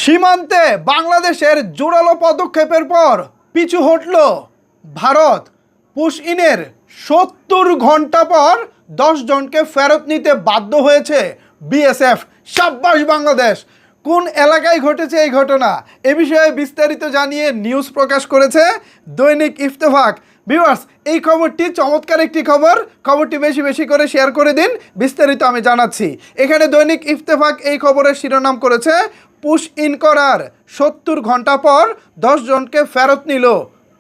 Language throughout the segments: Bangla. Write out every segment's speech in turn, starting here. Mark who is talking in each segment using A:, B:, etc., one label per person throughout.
A: সীমান্তে বাংলাদেশের জোরালো পদক্ষেপের পর পিছু হটল ভারত। পুশ ইনের ৭০ ঘন্টা পর ১০ জনকে ফেরত নিতে বাধ্য হয়েছে বিএসএফ। সাব্বাস বাংলাদেশ! কোন এলাকায় ঘটেছে এই ঘটনা, এ বিষয়ে বিস্তারিত জানিয়ে নিউজ প্রকাশ করেছে দৈনিক ইত্তেফাক। ভিউয়ার্স, এই খবরটি চমৎকার একটি খবরটি বেশি বেশি করে শেয়ার করে দিন, বিস্তারিত আমি জানাচ্ছি। এখানে দৈনিক ইত্তেফাক এই খবরের শিরোনাম করেছে, পুশ ইন করার ৭০ ঘন্টা পর ১০ জনকে ফেরত নিল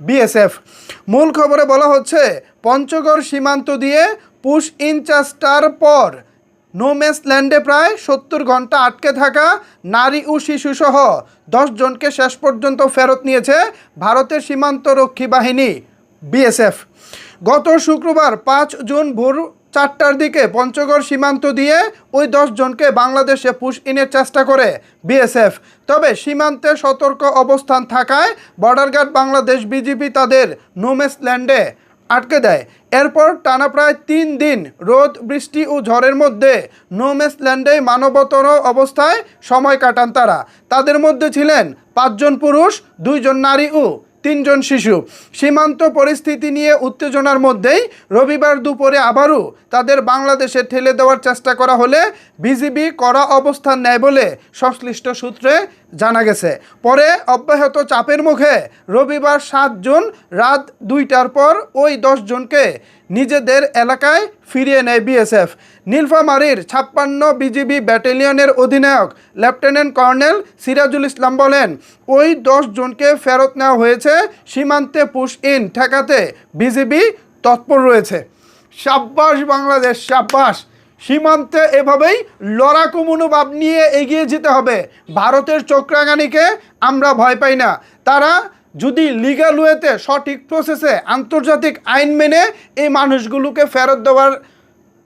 A: বিএসএফ। মূল খবরে বলা হচ্ছে, পঞ্চগড় সীমান্ত দিয়ে পুশ ইন চেষ্টার পর নোম্যান্স ল্যান্ডে প্রায় ৭০ ঘন্টা আটকে থাকা নারী ও শিশুসহ ১০ জনকে শেষ পর্যন্ত ফেরত নিয়েছে ভারতের সীমান্তরক্ষী বাহিনী বিএসএফ। গত শুক্রবার ৫ জুন ভোর ৪টার দিকে পঞ্চগড় সীমান্ত দিয়ে ওই ১০ জনকে বাংলাদেশে পুশ ইনের চেষ্টা করে বিএসএফ। তবে সীমান্তে সতর্ক অবস্থান থাকায় বর্ডার গার্ড বাংলাদেশ বিজিবি তাদের নোম্যান্স ল্যান্ডে আটকে দেয়। এরপর টানা প্রায় ৩ দিন রোদ বৃষ্টি ও ঝড়ের মধ্যে নোম্যান্স ল্যান্ডে মানবতর অবস্থায় সময় কাটান তারা। তাদের মধ্যে ছিলেন ৫ জন পুরুষ, ২ জন নারী ও ৩ জন শিশু। সীমান্ত পরিস্থিতি নিয়ে উত্তেজনার মধ্যেই রবিবার দুপুরে আবারও তাদের বাংলাদেশে ঠেলে দেওয়ার চেষ্টা করা হলে বিজিবি কড়া অবস্থান নেয় বলে সংশ্লিষ্ট সূত্রে জানা গেছে। পরে অব্যাহত চাপের মুখে রবিবার ৭ জুন রাত ২টার পর ওই ১০ জনকে নিজেদের এলাকায় ফিরিয়ে নেয় বিএসএফ। নীলফামারীর ৫৬ বিজিবি ব্যাটালিয়নের অধিনায়ক লেফটেন্যান্ট কর্নেল সিরাজুল ইসলাম বলেন, ওই ১০ জনকে ফেরত নেওয়া হয়েছে। সীমান্তে পুশ ইন ঠেকাতে বিজিবি তৎপর রয়েছে। সাব্বাস বাংলাদেশ, সাব্বাস! সীমান্তে এভাবেই লড়াকু মনোভাব নিয়ে এগিয়ে যেতে হবে। ভারতের চোখরাঙানিকে আমরা ভয় পাই না। তারা যদি লিগ্যাল ওয়েতে সঠিক প্রসেসে আন্তর্জাতিক আইন মেনে এই মানুষগুলোকে ফেরত দেওয়ার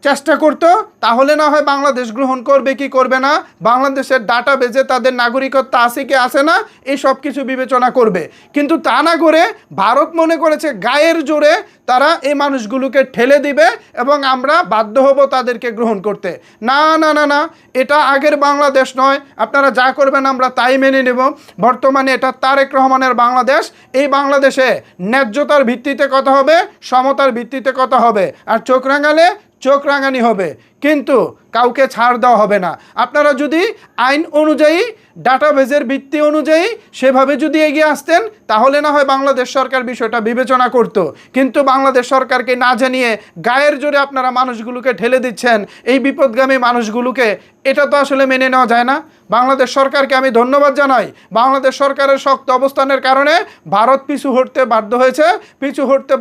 A: চেষ্টা করতো, তাহলে না হয় বাংলাদেশ গ্রহণ করবে কি করবে না, বাংলাদেশের ডাটা বেজে তাদের নাগরিকত্ব আছে কি আছে না, এই সব কিছু বিবেচনা করবে। কিন্তু তা না করে ভারত মনে করেছে গায়ের জোরে তারা এই মানুষগুলোকে ঠেলে দিবে এবং আমরা বাধ্য হব তাদেরকে গ্রহণ করতে। না না না না, এটা আগের বাংলাদেশ নয়। আপনারা যা করবেন আমরা তাই মেনে নেব। বর্তমানে এটা তারেক রহমানের বাংলাদেশ। এই বাংলাদেশে ন্যায্যতার ভিত্তিতে কথা হবে, সমতার ভিত্তিতে কথা হবে, আর চোখ রাঙালে চোখ রাঙানি হবে, কিন্তু কাউকে ছাড় দেওয়া হবে না। আপনারা যদি আইন অনুযায়ী, ডাটাবেজের ভিত্তি অনুযায়ী সেভাবে যদি এগিয়ে আসতেন, তাহলে না হয় বাংলাদেশ সরকার বিষয়টা বিবেচনা করত। কিন্তু বাংলাদেশ সরকারকে না জানিয়ে গায়ের জোরে আপনারা মানুষগুলোকে ঠেলে দিচ্ছেন, এই বিপদগামী মানুষগুলোকে। এটা তো আসলে মেনে নেওয়া যায় না। বাংলাদেশ সরকারকে আমি ধন্যবাদ জানাই। বাংলাদেশ সরকারের শক্ত অবস্থানের কারণে ভারত পিছু হটতে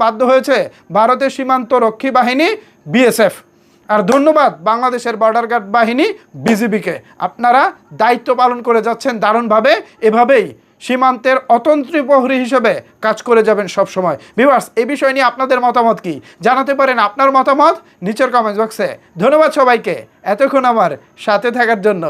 A: বাধ্য হয়েছে ভারতের সীমান্ত রক্ষী বাহিনী বিএসএফ। আর ধন্যবাদ বাংলাদেশের বর্ডার গার্ড বাহিনী বিজিবিকে। আপনারা দায়িত্ব পালন করে যাচ্ছেন দারুণভাবে। এভাবেই সীমান্তের অতন্ত্রী প্রহরী হিসেবে কাজ করে যাবেন সব সময়। ভিউয়ার্স, এই বিষয় নিয়ে আপনাদের মতামত কি জানাতে পারেন আপনার মতামত নিচের কমেন্ট বক্সে। ধন্যবাদ সবাইকে এতক্ষণ আমার সাথে থাকার জন্য।